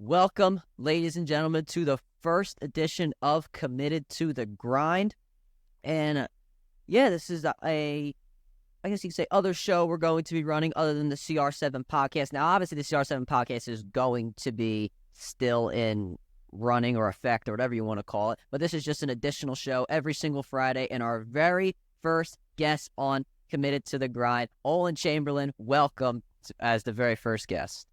Welcome, ladies and gentlemen, to the first edition of Committed to the Grind. And this is I guess you could say, other show we're going to be running other than the CR7 podcast. Now, obviously, the CR7 podcast is going to be still in running or effect or whatever you want to call it. But this is just an additional show every single Friday. And our very first guest on Committed to the Grind, Olin Chamberlain, welcome as the very first guest.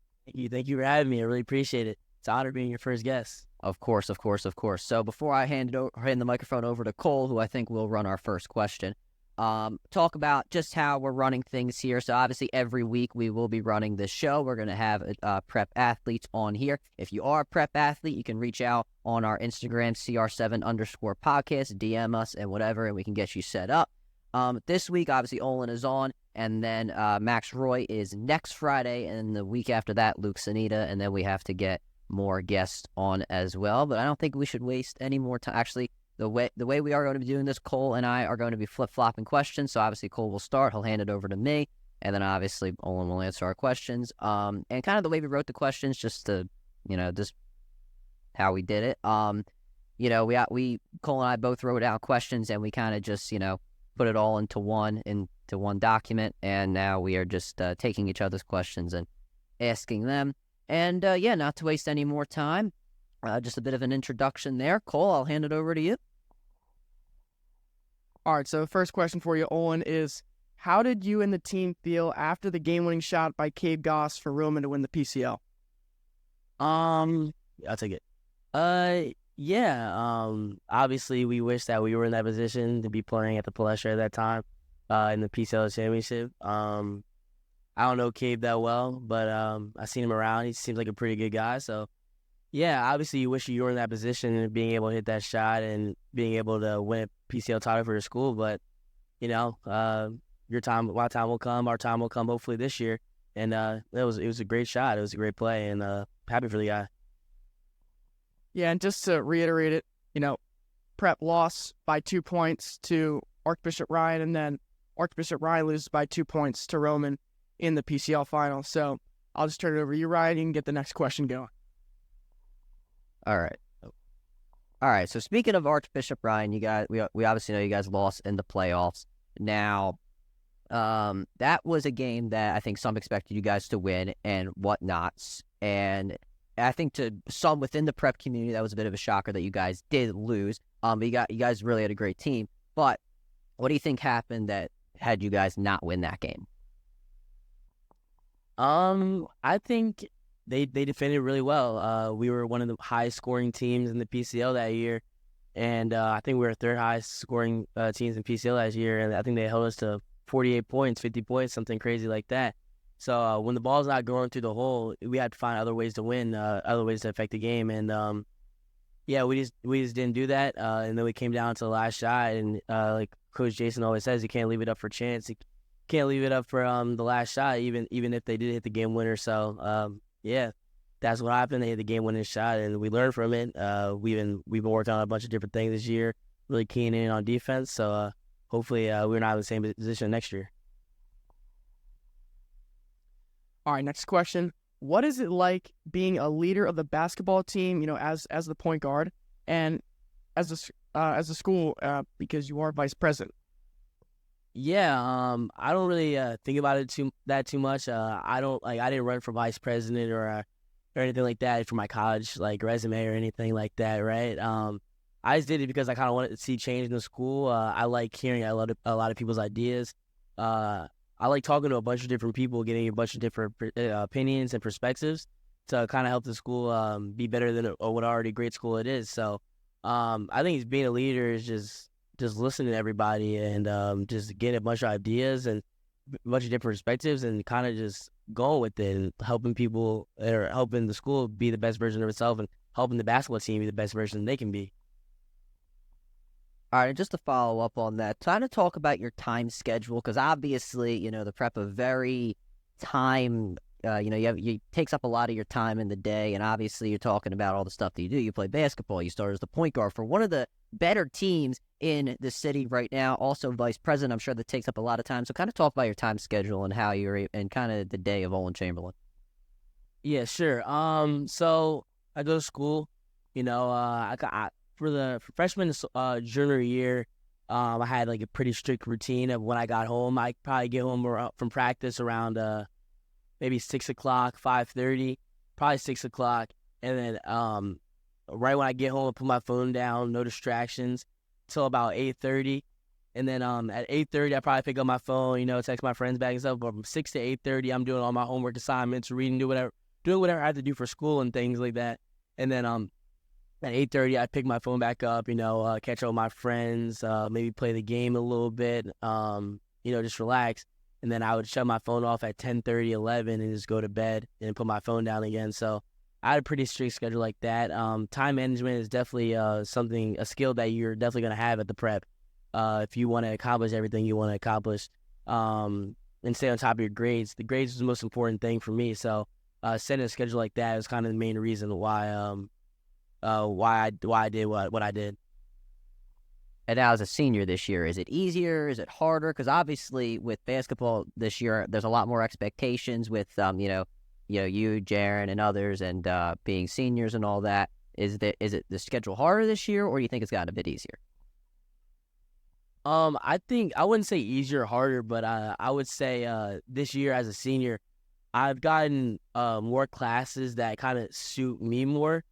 Thank you for having me. I really appreciate it. It's an honor being your first guest. Of course. So before I hand the microphone over to Cole, who I think will run our first question, talk about just how we're running things here. So obviously every week we will be running this show. We're going to have prep athletes on here. If you are a prep athlete, you can reach out on our Instagram, CR7_podcast, DM us and whatever, and we can get you set up. This week, obviously, Olin is on, and then Max Roy is next Friday, and the week after that, Luke Sanita, and then we have to get more guests on as well. But I don't think we should waste any more time. Actually, the way we are going to be doing this, Cole and I are going to be flip-flopping questions. So obviously, Cole will start. He'll hand it over to me, and then obviously, Olin will answer our questions. And kind of the way we wrote the questions, just to, just how we did it. We Cole and I both wrote out questions, and we kind of just, put it all into one document, and now we are just taking each other's questions and asking them. And not to waste any more time, just a bit of an introduction there. Cole, I'll hand it over to you. All right, so first question for you, Olin, is how did you and the team feel after the game-winning shot by Cade Goss for Roman to win the PCL? I'll take it. Obviously we wish that we were in that position to be playing at the Palestra at that time in the PCL championship. I don't know Cade that well, but I've seen him around. He seems like a pretty good guy. So, obviously you wish you were in that position and being able to hit that shot and being able to win a PCL title for your school. But, your time, my time will come. Our time will come hopefully this year. And it was a great shot. It was a great play, and happy for the guy. Yeah, and just to reiterate it, Prep lost by 2 points to Archbishop Ryan, and then Archbishop Ryan loses by 2 points to Roman in the PCL final. So I'll just turn it over to you, Ryan. You can get the next question going. All right. So speaking of Archbishop Ryan, you guys, we obviously know you guys lost in the playoffs. Now, that was a game that I think some expected you guys to win and whatnots, and I think to some within the prep community, that was a bit of a shocker that you guys did lose. But you guys really had a great team. But what do you think happened that had you guys not win that game? I think they defended really well. We were one of the highest scoring teams in the PCL that year, and I think we were third highest scoring teams in PCL last year, and I think they held us to 48 points, 50 points, something crazy like that. So when the ball's not going through the hole, we had to find other ways to win, other ways to affect the game, and we just didn't do that. And then we came down to the last shot, and like Coach Jason always says, you can't leave it up for chance. You can't leave it up for the last shot, even if they did hit the game winner. So that's what happened. They hit the game winning shot, and we learned from it. We've been working on a bunch of different things this year, really keying in on defense. So hopefully we're not in the same position next year. All right, next question. What is it like being a leader of the basketball team, as the point guard, and as a school, because you are vice president? I don't really think about it too much. I didn't run for vice president or anything like that for my college resume or anything like that, right? I just did it because I kind of wanted to see change in the school. I like hearing a lot of people's ideas. I like talking to a bunch of different people, getting a bunch of different opinions and perspectives to kind of help the school be better than what already great school it is. So I think being a leader is just listening to everybody and just getting a bunch of ideas and a bunch of different perspectives and kind of just going with it and helping people or helping the school be the best version of itself and helping the basketball team be the best version they can be. All right, and just to follow up on that, trying to talk about your time schedule, because obviously, the prep a very time, it takes up a lot of your time in the day, and obviously you're talking about all the stuff that you do. You play basketball, you start as the point guard for one of the better teams in the city right now, also vice president. I'm sure that takes up a lot of time. So kind of talk about your time schedule and how you're, and kind of the day of Olin Chamberlain. Yeah, sure. So I go to school. For freshman junior year, I had like a pretty strict routine of when I got home. I probably get home from practice around maybe 6:00, 5:30, probably 6:00, and then right when I get home, I put my phone down, no distractions, till about 8:30. And then at 8:30, I probably pick up my phone, text my friends back and stuff. But from 6 to 8:30, I'm doing all my homework assignments, reading, doing whatever I have to do for school and things like that. And then at 8:30, I pick my phone back up, catch up with my friends, maybe play the game a little bit, just relax. And then I would shut my phone off at 10:30, 11, and just go to bed and put my phone down again. So I had a pretty strict schedule like that. Time management is definitely a skill that you're definitely going to have at the prep if you want to accomplish everything you want to accomplish and stay on top of your grades. The grades is the most important thing for me. So setting a schedule like that is kind of the main reason why I did what I did. And now as a senior this year, is it easier? Is it harder? Because obviously with basketball this year, there's a lot more expectations with, you, Jaron and others, and being seniors and all that. Is it the schedule harder this year, or do you think it's gotten a bit easier? I think I wouldn't say easier or harder, but I would say this year as a senior, I've gotten more classes that kind of suit me more.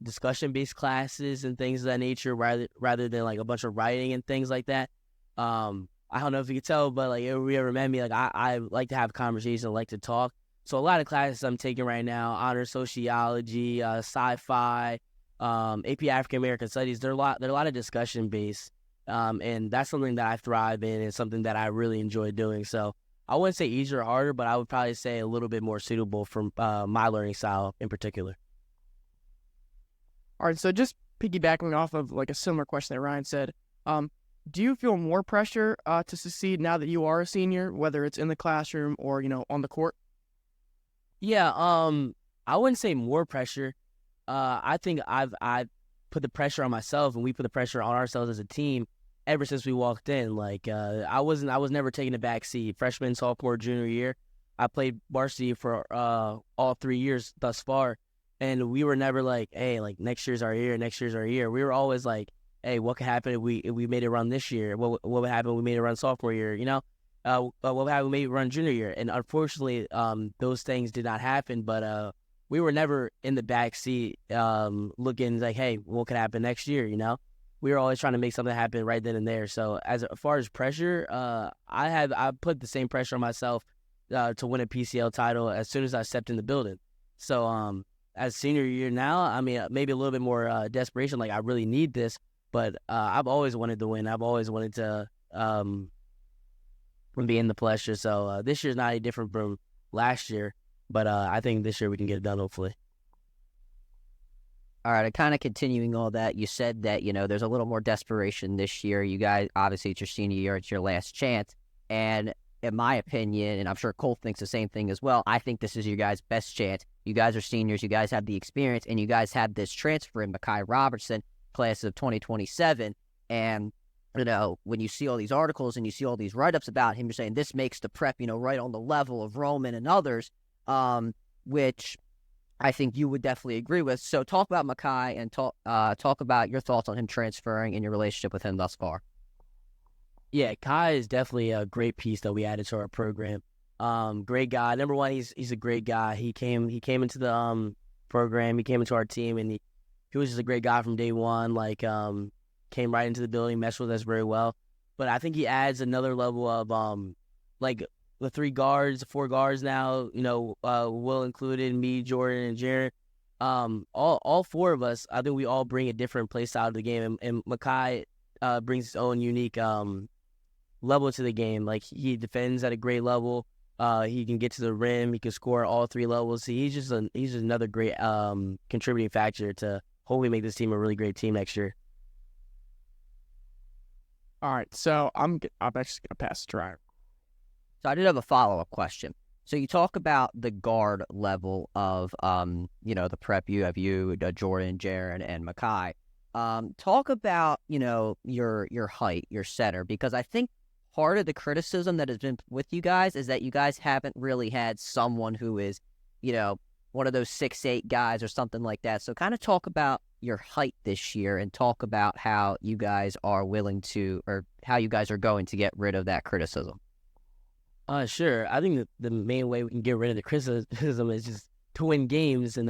Discussion-based classes and things of that nature rather than like a bunch of writing and things like that. I don't know if you can tell, but like if you ever met me, like I like to have conversations, I like to talk. So a lot of classes I'm taking right now, honors sociology, sci-fi, AP African American Studies, they're a lot of discussion-based, and that's something that I thrive in and something that I really enjoy doing. So I wouldn't say easier or harder, but I would probably say a little bit more suitable for my learning style in particular. All right, so just piggybacking off of like a similar question that Ryan said, do you feel more pressure to succeed now that you are a senior, whether it's in the classroom or, on the court? Yeah, I wouldn't say more pressure. I think I've put the pressure on myself, and we put the pressure on ourselves as a team ever since we walked in. Like I was never taking a back seat. Freshman, sophomore, junior year, I played varsity for all 3 years thus far. And we were never like, hey, like next year's our year. We were always like, hey, what could happen if we made it run this year? What would happen if we made it run sophomore year? What would happen if we made it run junior year? And unfortunately, those things did not happen. But we were never in the back seat looking like, hey, what could happen next year? We were always trying to make something happen right then and there. So as far as pressure, I put the same pressure on myself to win a PCL title as soon as I stepped in the building. So as senior year now, I mean, maybe a little bit more desperation, like I really need this, but I've always wanted to win. I've always wanted to be in the pleasure. So this year's not any different from last year, but I think this year we can get it done, hopefully. All right, and kind of continuing all that, you said that, there's a little more desperation this year. You guys, obviously, it's your senior year, it's your last chance. And in my opinion, and I'm sure Cole thinks the same thing as well, I think this is your guys' best chance. You guys are seniors, you guys have the experience, and you guys have this transfer in Mekhi Robertson, class of 2027. And, when you see all these articles and you see all these write-ups about him, you're saying this makes the prep, right on the level of Roman and others, which I think you would definitely agree with. So talk about Mekhi and talk about your thoughts on him transferring and your relationship with him thus far. Yeah, Kai is definitely a great piece that we added to our program. Great guy. Number one, he's a great guy. He came into the program. He came into our team, and he was just a great guy from day one. Like came right into the building, meshed with us very well. But I think he adds another level of like the 4 guards now. Will included, me, Jordan, and Jared. All 4 of us. I think we all bring a different play style to the game, and Mekhi brings his own unique level to the game. Like he defends at a great level. He can get to the rim. He can score all 3 levels. So he's just another great contributing factor to hopefully make this team a really great team next year. All right, so I'm actually gonna pass it to Ryan. So I did have a follow-up question. So you talk about the guard level of the prep. You have Jordan, Jaron, and Mekhi. Talk about your height, your center, because I think part of the criticism that has been with you guys is that you guys haven't really had someone who is, one of those 6'8" guys or something like that. So kind of talk about your height this year and talk about how you guys are willing to, or how you guys are going to get rid of that criticism. Sure. I think the main way we can get rid of the criticism is just to win games and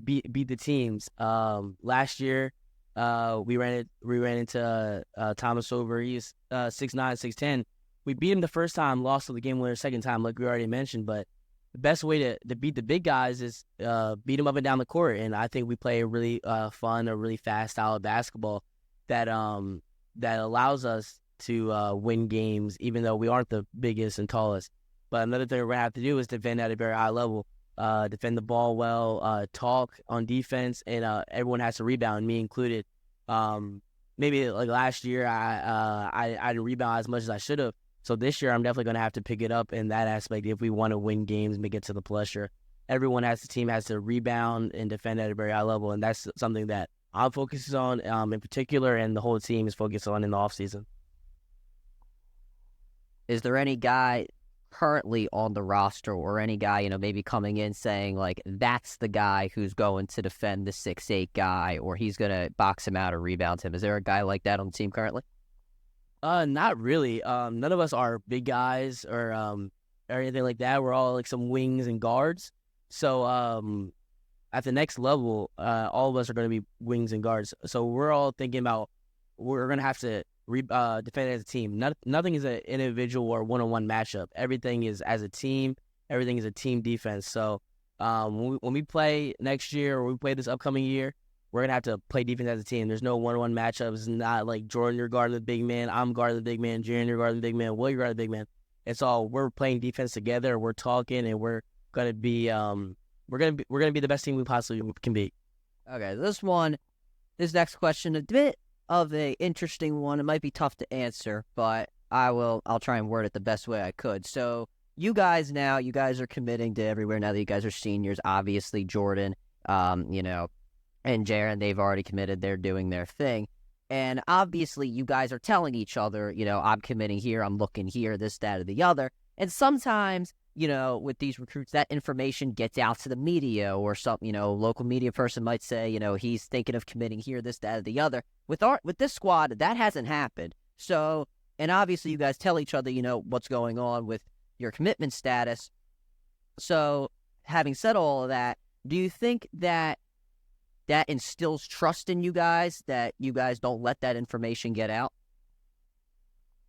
beat the teams. Last year, we ran into Thomas Over. He's 6'9", 6'10". We beat him the first time, lost to the game winner second time, like we already mentioned. But the best way to beat the big guys is beat them up and down the court. And I think we play a really fun, a really fast style of basketball that allows us to win games, even though we aren't the biggest and tallest. But another thing we're going to have to do is defend at a very high level, defend the ball well, talk on defense, and everyone has to rebound, me included. Maybe like last year, I didn't rebound as much as I should have. So this year, I'm definitely going to have to pick it up in that aspect if we want to win games, make it to the pressure. The team has to rebound and defend at a very high level, and that's something that I'm focused on in particular, and the whole team is focused on in the offseason. Is there any guy currently on the roster or any guy, maybe coming in saying, like, that's the guy who's going to defend the 6'8" guy, or he's going to box him out or rebound him? Is there a guy like that on the team currently? Not really. None of us are big guys or anything like that. We're all like some wings and guards. So at the next level, all of us are going to be wings and guards. So we're all thinking about we're going to have to defend as a team. Nothing is an individual or one-on-one matchup. Everything is as a team. Everything is a team defense. So when we play next year or we play this upcoming year, we're going to have to play defense as a team. There's no one-on-one matchups. It's not like Jordan, you're guarding the big man. I'm guarding the big man. Jaren, you're guarding the big man. Will, you're guarding the big man. It's all we're playing defense together. We're talking, and we're going to be we're going to be the best team we possibly can be. Okay, this next question, a bit of a interesting one. It might be tough to answer, but I'll try and word it the best way I could. So you guys are committing to everywhere now that you guys are seniors. Obviously, Jordan, and Jaren, they've already committed. They're doing their thing. And obviously, you guys are telling each other, I'm committing here, I'm looking here, this, that, or the other. And sometimes, with these recruits, that information gets out to the media or some, local media person might say, he's thinking of committing here, this, that, or the other. With this squad, that hasn't happened. So, and obviously, you guys tell each other, what's going on with your commitment status. So, having said all of that, do you think that instills trust in you guys, that you guys don't let that information get out?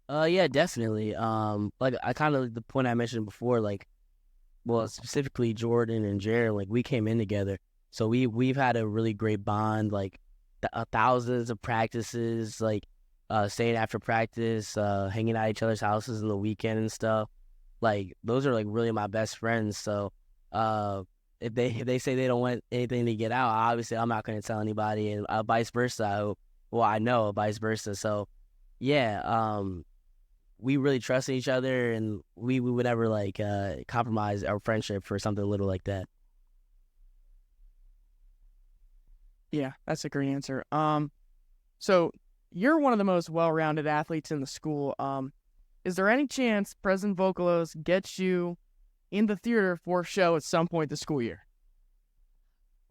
Yeah, definitely. Like I kind of the point I mentioned before, like, well, specifically Jordan and Jared, like we came in together, so we've had a really great bond, like thousands of practices, like staying after practice, hanging out at each other's houses in the weekend and stuff. Like those are like really my best friends. So if they say they don't want anything to get out, obviously I'm not going to tell anybody, and vice versa. I know vice versa. So yeah, we really trust each other, and we would never like compromise our friendship for something little like that. Yeah, that's a great answer. So you're one of the most well-rounded athletes in the school. Is there any chance President Vokalos gets you in the theater for a show at some point this school year?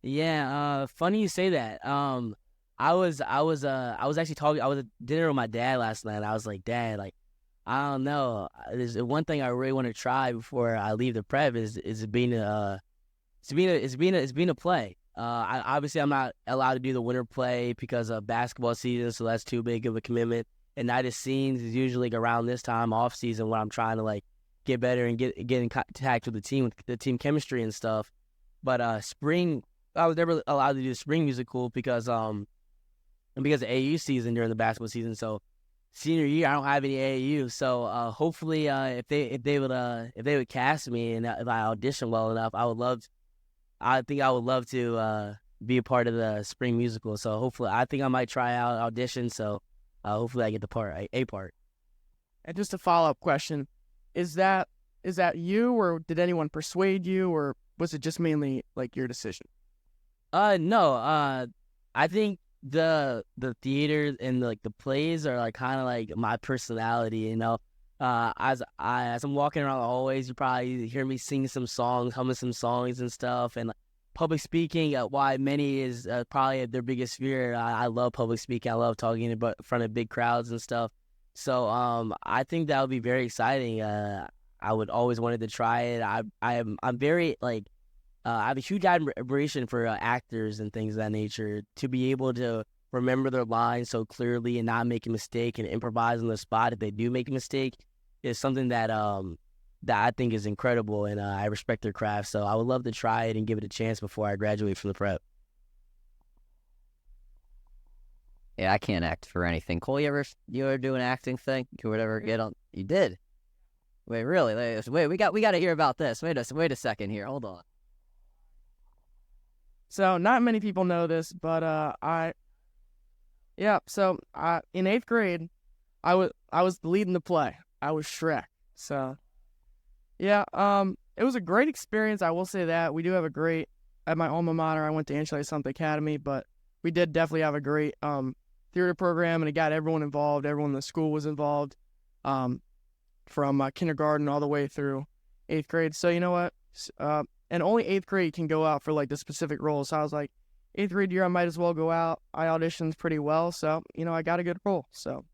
Yeah, funny you say that. I was actually talking. I was at dinner with my dad last night. And I was like, Dad, like, I don't know. There's one thing I really want to try before I leave the prep is being a play. Obviously I'm not allowed to do the winter play because of basketball season, so that's too big of a commitment. And night of scenes is usually like around this time off season when I'm trying to like get better and get in contact with the team chemistry and stuff. But spring, I was never allowed to do the spring musical because of AAU season during the basketball season. So senior year, I don't have any AAU. So hopefully, if they would cast me and if I audition well enough, I think I would love to be a part of the spring musical. So hopefully, I think I might try out audition. So hopefully, I get the part, a part. And just a follow-up question: Is that you, or did anyone persuade you, or was it just mainly like your decision? No. I think the theater and like the plays are like kind of like my personality, As I'm walking around the hallways, you probably hear me sing some songs, humming some songs and stuff. And public speaking, why many is probably their biggest fear. I love public speaking. I love talking in front of big crowds and stuff. So I think that would be very exciting. I would always wanted to try it. I'm very I have a huge admiration for actors and things of that nature. To be able to remember their lines so clearly and not make a mistake and improvise on the spot if they do make a mistake is something that I think is incredible, and I respect their craft. So I would love to try it and give it a chance before I graduate from the prep. Yeah, I can't act for anything. Cole, you ever do an acting thing? You would ever get on? You did. Wait, really? Wait, we got to hear about this. Wait a second here. Hold on. So not many people know this, but in 8th grade, I was leading the play. I was Shrek. So yeah, it was a great experience. I will say that we do have a great at my alma mater. I went to Angelo Santa Academy, but we did definitely have a great theater program, and it got everyone involved. Everyone in the school was involved, from kindergarten all the way through 8th grade. So you know what? And only 8th grade can go out for the specific roles. So I was like, 8th grade year, I might as well go out. I auditioned pretty well, so I got a good role. So,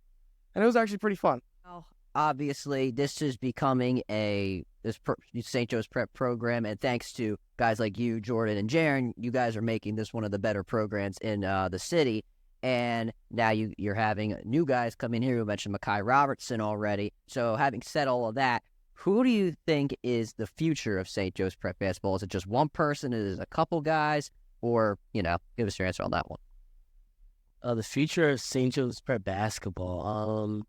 and it was actually pretty fun. Well, obviously, this is becoming this St. Joe's Prep program, and thanks to guys like you, Jordan, and Jaron, you guys are making this one of the better programs in the city. And now you're having new guys come in here. You mentioned Mekhi Robertson already. So having said all of that, who do you think is the future of St. Joe's Prep basketball? Is it just one person? Is it a couple guys? Or, give us your answer on that one. The future of St. Joe's Prep basketball.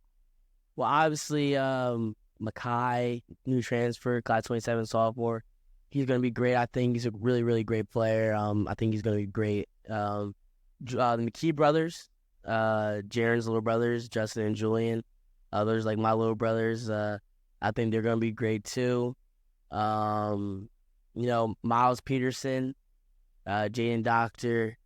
Well, obviously, Mekhi, new transfer, class 27 sophomore. He's going to be great. I think he's a really, really great player. I think he's going to be great. The McKee brothers, Jaron's little brothers, Justin and Julian. Others like my little brothers. I think they're going to be great too. Miles Peterson, Jaden Doctor,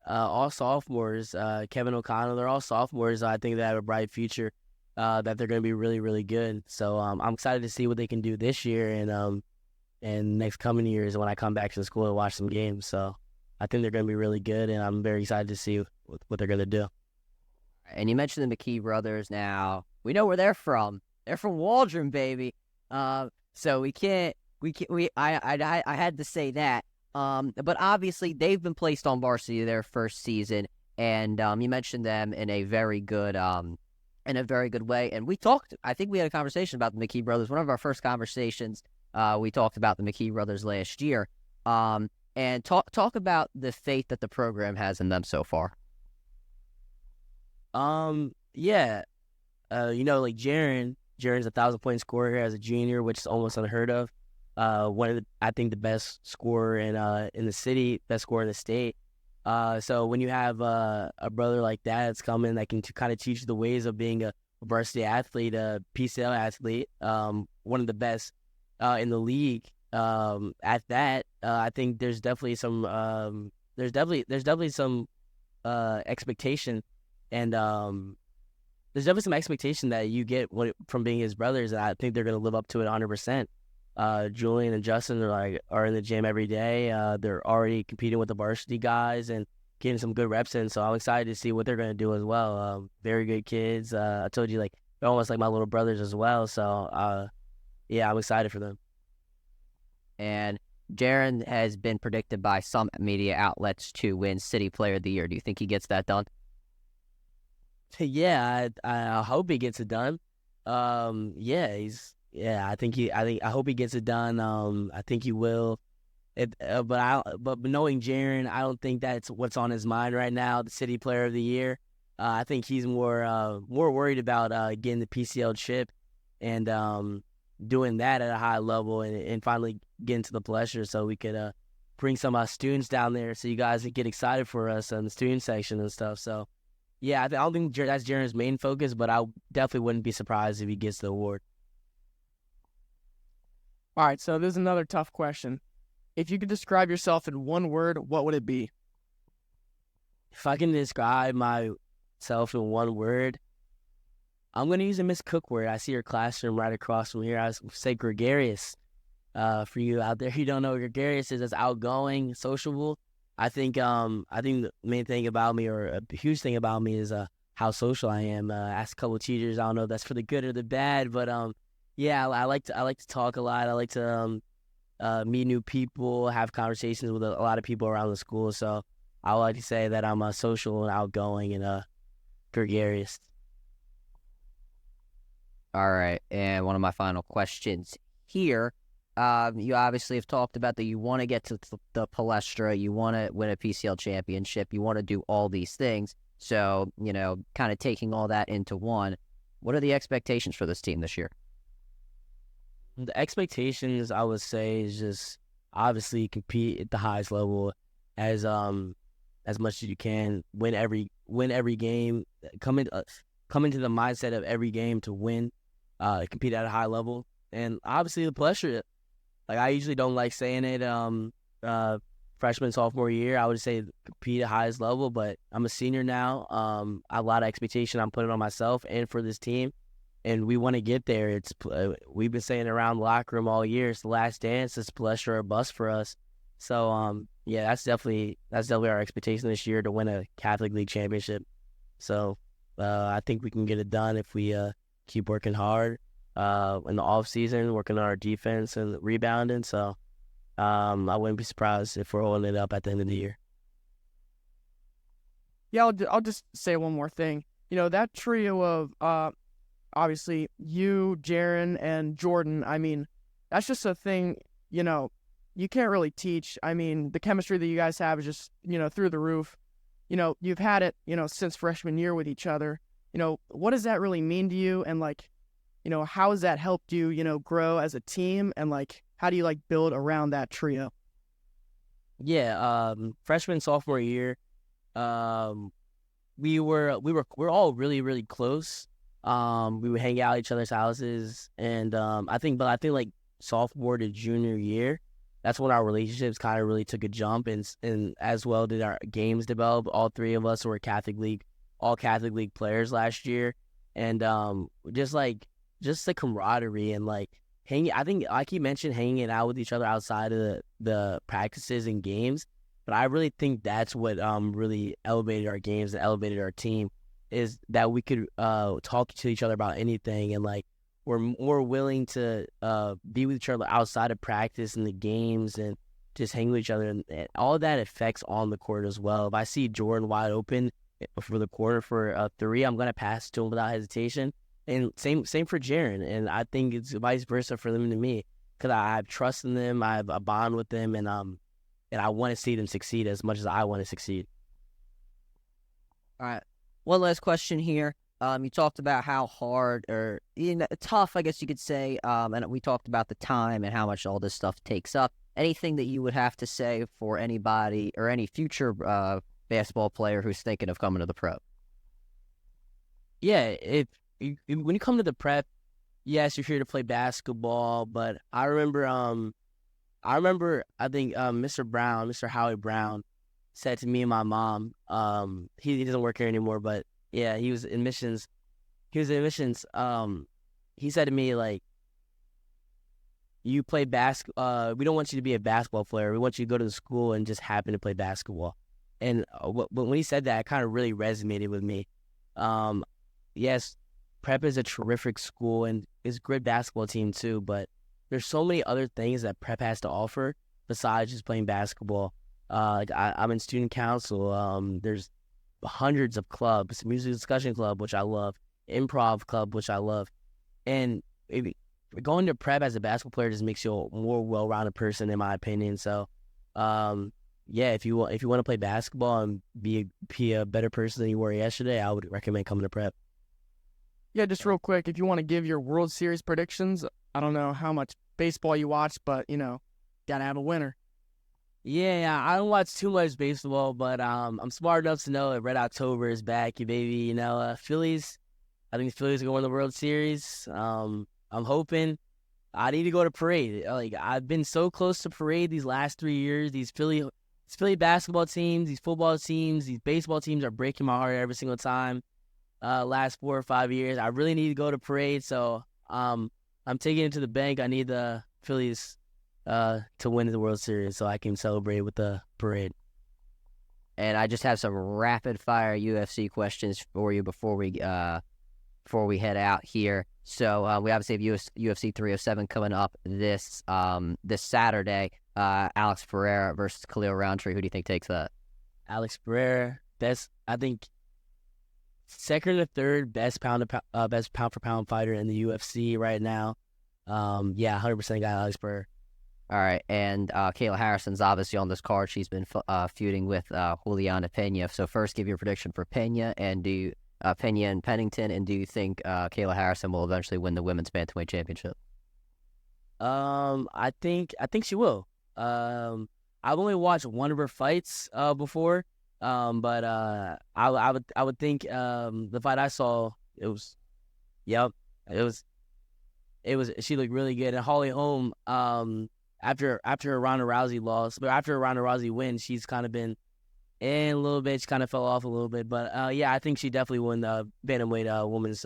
all sophomores. Kevin O'Connell, they're all sophomores. I think they have a bright future. That they're going to be really, really good. So I'm excited to see what they can do this year and next coming years when I come back to the school and watch some games. So I think they're going to be really good, and I'm very excited to see what they're going to do. And you mentioned the McKee brothers. Now we know where they're from. They're from Waldron, baby. So I had to say that. But obviously they've been placed on varsity their first season, and you mentioned them in a very good way. And I think we had a conversation about the McKee brothers. One of our first conversations, we talked about the McKee brothers last year. And talk about the faith that the program has in them so far. Jaron's a 1,000-point scorer here as a junior, which is almost unheard of. One of the best scorer in the city, best scorer in the state. So when you have a brother like that that's coming that can kind of teach you the ways of being a varsity athlete, a PCL athlete, one of the best in the league. At that, I think there's definitely some expectation, and there's definitely some expectation that you get from being his brothers, and I think they're going to live up to it 100%. Julian and Justin are in the gym every day. They're already competing with the varsity guys and getting some good reps in. So I'm excited to see what they're going to do as well. Very good kids. I told you, they're almost like my little brothers as well. So I'm excited for them. And Jaron has been predicted by some media outlets to win City Player of the Year. Do you think he gets that done? Yeah, I hope he gets it done. I hope he gets it done. I think he will. But knowing Jaron, I don't think that's what's on his mind right now. The City Player of the Year. I think he's more worried about getting the PCL chip and doing that at a high level and finally getting to the pleasure, so we could bring some students down there, so you guys can get excited for us in the student section and stuff. So. Yeah, I don't think that's Jaron's main focus, but I definitely wouldn't be surprised if he gets the award. All right, so this is another tough question. If you could describe yourself in one word, what would it be? If I can describe myself in one word, I'm going to use a Miss Cookward. I see her classroom right across from here. I say gregarious. For you out there who don't know what gregarious is, as outgoing, sociable. I think the main thing about me, or a huge thing about me, is how social I am. Ask a couple of teachers. I don't know if that's for the good or the bad, but yeah, I like to talk a lot. I like to meet new people, have conversations with a lot of people around the school. So I would like to say that I'm social and outgoing and gregarious. All right, and one of my final questions here. You obviously have talked about that you want to get to the Palestra, you want to win a PCL championship, you want to do all these things. So, kind of taking all that into one, what are the expectations for this team this year? The expectations, I would say, is just obviously compete at the highest level as much as you can, win every game, come into the mindset of every game to win, compete at a high level, and obviously the Palestra. Like, I usually don't like saying it freshman, sophomore year. I would say compete at highest level, but I'm a senior now. A lot of expectation I'm putting on myself and for this team, and we want to get there. We've been saying it around the locker room all year. It's the last dance. It's Palestra or bust for us. So, yeah, that's definitely our expectation this year, to win a Catholic League championship. So, I think we can get it done if we keep working hard. In the off season, working on our defense and rebounding. So I wouldn't be surprised if we're holding it up at the end of the year. Yeah, I'll just say one more thing. That trio of obviously you, Jaron, and Jordan. I mean, that's just a thing. You can't really teach. I mean, the chemistry that you guys have is just through the roof. You've had it since freshman year with each other. What does that really mean to you? And how has that helped you, grow as a team? And how do you build around that trio? Yeah, freshman, sophomore year, we're all really, really close. We would hang out at each other's houses, and I think sophomore to junior year, that's when our relationships kind of really took a jump, and as well did our games develop. All three of us were all Catholic League players last year, and just the camaraderie and hanging. I think I keep mentioning hanging out with each other outside of the practices and games, but I really think that's what really elevated our games and elevated our team, is that we could talk to each other about anything, and we're more willing to be with each other outside of practice and the games and just hang with each other, and all of that affects on the court as well. If I see Jordan wide open for the corner for a three, I'm gonna pass to him without hesitation. And same for Jaron, and I think it's vice versa for them to me, because I have trust in them, I have a bond with them, and I want to see them succeed as much as I want to succeed. All right, one last question here. You talked about how hard or tough, I guess you could say, and we talked about the time and how much all this stuff takes up. Anything that you would have to say for anybody or any future basketball player who's thinking of coming to the pro? Yeah, when you come to the prep, yes, you're here to play basketball, but I remember I think Mr. Howie Brown said to me and my mom, he doesn't work here anymore, but yeah, he was in admissions. He said to me, you play basketball. We don't want you to be a basketball player. We want you to go to the school and just happen to play basketball. And when he said that, it kind of really resonated with me. Yes, prep is a terrific school and it's a great basketball team too, but there's so many other things that prep has to offer besides just playing basketball. I'm in student council. There's hundreds of clubs, music discussion club, which I love, improv club, which I love. And going to prep as a basketball player just makes you a more well-rounded person, in my opinion. So, yeah, if you want to play basketball and be a better person than you were yesterday, I would recommend coming to prep. Yeah, just real quick, if you want to give your World Series predictions, I don't know how much baseball you watch, but, gotta have a winner. Yeah, I don't watch too much baseball, but I'm smart enough to know that Red October is back, baby. Phillies, I think the Phillies are going to the World Series. I'm hoping. I need to go to parade. I've been so close to parade these last 3 years. These Philly basketball teams, these football teams, these baseball teams are breaking my heart every single time. last 4 or 5 years. I really need to go to parade, so I'm taking it to the bank. I need the Phillies to win the World Series so I can celebrate with the parade. And I just have some rapid fire UFC questions for you before we head out here. So we obviously have UFC 307 coming up this Saturday. Alex Pereira versus Khalil Roundtree. Who do you think takes that? Alex Pereira, I think second or third best pound for pound fighter in the UFC right now. 100% got Alex Pereira. All right, and Kayla Harrison's obviously on this card. She's been feuding with Juliana Pena. So first, give your prediction for Pena and Pena and Pennington, and do you think Kayla Harrison will eventually win the women's bantamweight championship? I think she will. I've only watched one of her fights before, but I would think the fight I saw, she looked really good. And Holly Holm, after her Ronda Rousey loss, but after her Ronda Rousey win, she's kind of been in a little bit. She kind of fell off a little bit, but I think she definitely won the bantamweight women's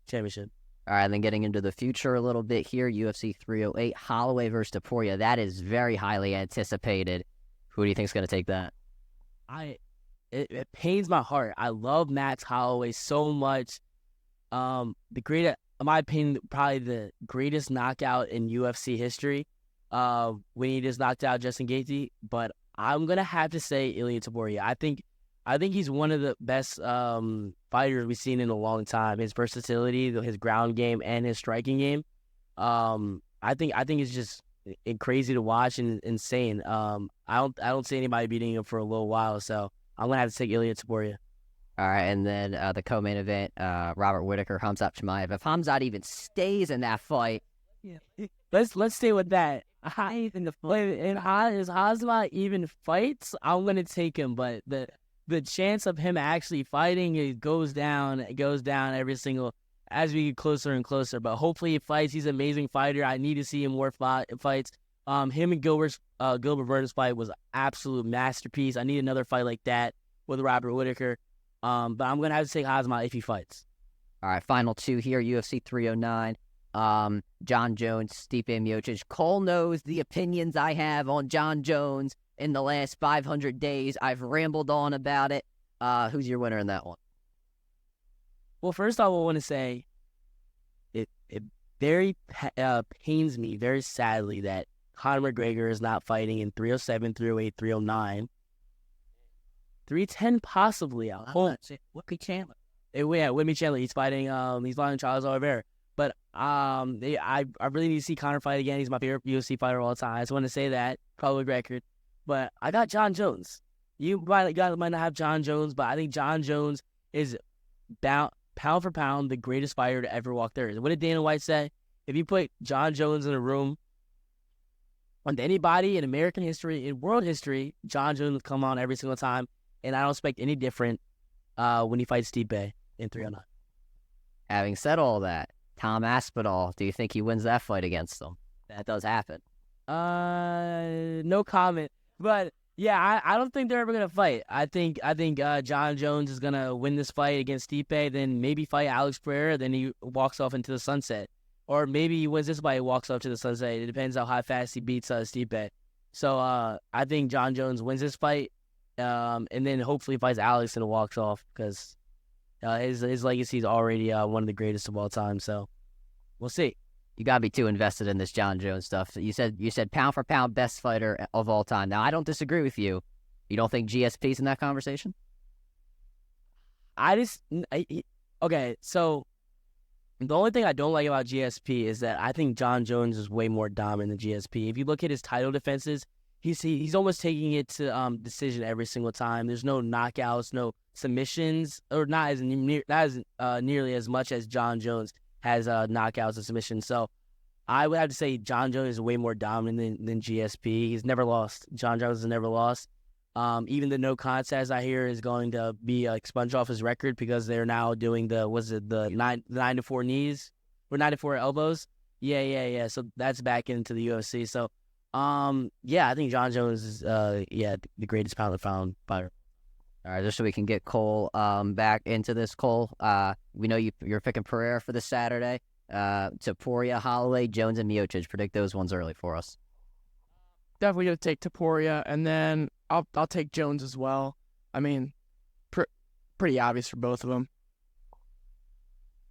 championship. All right, and then getting into the future a little bit here, UFC 308, Holloway versus Topuria. That is very highly anticipated. Who do you think is going to take that? It pains my heart. I love Max Holloway so much. In my opinion, probably the greatest knockout in UFC history. When he just knocked out Justin Gaethje, but I'm gonna have to say Ilia Topuria. I think he's one of the best fighters we've seen in a long time. His versatility, his ground game, and his striking game. I think it's just crazy to watch and insane. I don't see anybody beating him for a little while, so I'm gonna have to take Ilia Topuria. All right, and then the co-main event, Robert Whittaker, Khamzat Chimaev. If Khamzat even stays in that fight, let's stay with that. If Khamzat even fights, I'm gonna take him, but the chance of him actually fighting, it goes down every single as we get closer and closer. But hopefully he fights. He's an amazing fighter. I need to see him more fights. Him and Gilbert Burns fight was an absolute masterpiece. I need another fight like that with Robert Whittaker. But I'm gonna have to take Khamzat if he fights. All right, final two here, UFC 309. John Jones, Stipe Miocic. Cole knows the opinions I have on John Jones in the last 500 days. I've rambled on about it. Who's your winner in that one? Well, first off, I want to say it very pains me very sadly that Conor McGregor is not fighting in 307, 308, 309. 310 possibly. Whitney Chandler. Whitney Chandler. He's fighting Charles Oliveira. But I really need to see Conor fight again. He's my favorite UFC fighter of all time. I just want to say that, public record. But I got John Jones. You might not have John Jones, but I think John Jones is pound for pound the greatest fighter to ever walk there. What did Dana White say? If you put John Jones in a room with anybody in American history, in world history, John Jones will come on every single time, and I don't expect any different when he fights Stipe in 309. Having said all that, Tom Aspinall, do you think he wins that fight against him? That does happen. No comment. But yeah, I don't think they're ever gonna fight. I think John Jones is gonna win this fight against Stipe, then maybe fight Alex Pereira, then he walks off into the sunset, or maybe he wins this fight, and walks off to the sunset. It depends on how fast he beats Stipe. So I think John Jones wins this fight, and then hopefully fights Alex and walks off because his legacy is already one of the greatest of all time. So we'll see. You gotta be too invested in this John Jones stuff. You said pound for pound best fighter of all time. Now I don't disagree with you. You don't think GSP's in that conversation? Okay. So the only thing I don't like about GSP is that I think John Jones is way more dominant than GSP. If you look at his title defenses, he's almost taking it to decision every single time. There's no knockouts, no submissions, or not as nearly as much as John Jones has knockouts and submissions. So I would have to say John Jones is way more dominant than GSP. He's never lost. John Jones has never lost. Even the no contest I hear is going to be expunged off his record because they're now doing the 9 to 4 knees or 9 to 4 elbows. Yeah. So that's back into the UFC. So I think John Jones is the greatest pound for pound fighter. All right, just so we can get Cole back into this. Cole, we know you're picking Pereira for this Saturday. Taporia, Holloway, Jones, and Miocic. Predict those ones early for us. Definitely going to take Taporia, and then I'll take Jones as well. I mean, pretty obvious for both of them.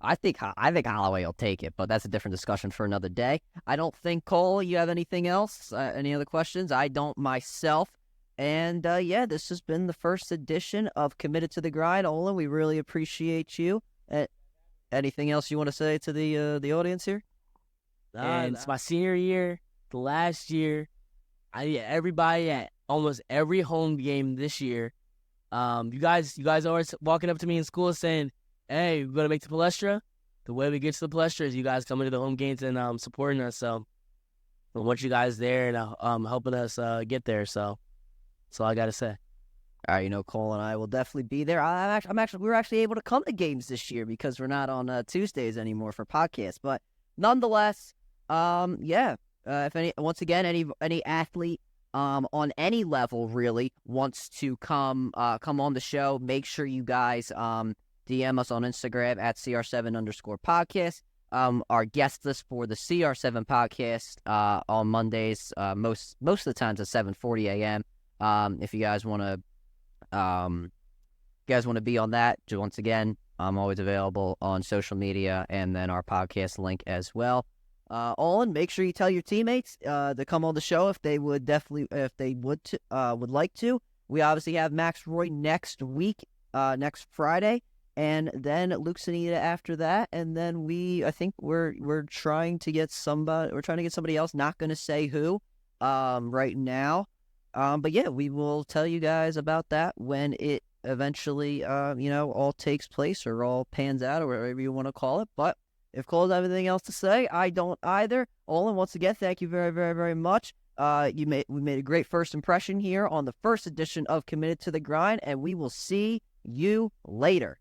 I think Holloway will take it, but that's a different discussion for another day. I don't think, Cole, you have anything else? Any other questions? I don't myself. And, this has been the first edition of Committed to the Grind. Olin, we really appreciate you. Anything else you want to say to the audience here? It's my senior year, the last year. Everybody at almost every home game this year. You guys always walking up to me in school saying, "Hey, we're gonna make the Palestra." The way we get to the Palestra is you guys coming to the home games and supporting us. So I want you guys there and helping us get there. So that's all I gotta say. All right, Cole and I will definitely be there. We were actually able to come to games this year because we're not on Tuesdays anymore for podcasts. But nonetheless, if any athlete on any level really wants to come on the show, make sure you guys DM us on Instagram at CR7_podcast. Our guest list for the CR7 podcast on Mondays, most of the times at 7:40 a.m. If you guys want to be on that, once again, I'm always available on social media and then our podcast link as well. Olin, make sure you tell your teammates to come on the show if they would like to. We obviously have Max Roy next week, next Friday, and then Luke Sanita after that, and then I think we're trying to get somebody else. Not going to say who, right now. But yeah, we will tell you guys about that when it eventually, all takes place or all pans out or whatever you want to call it. But if Cole has anything else to say, I don't either. Olin, once again, thank you very, very, very much. We made a great first impression here on the first edition of Committed to the Grind, and we will see you later.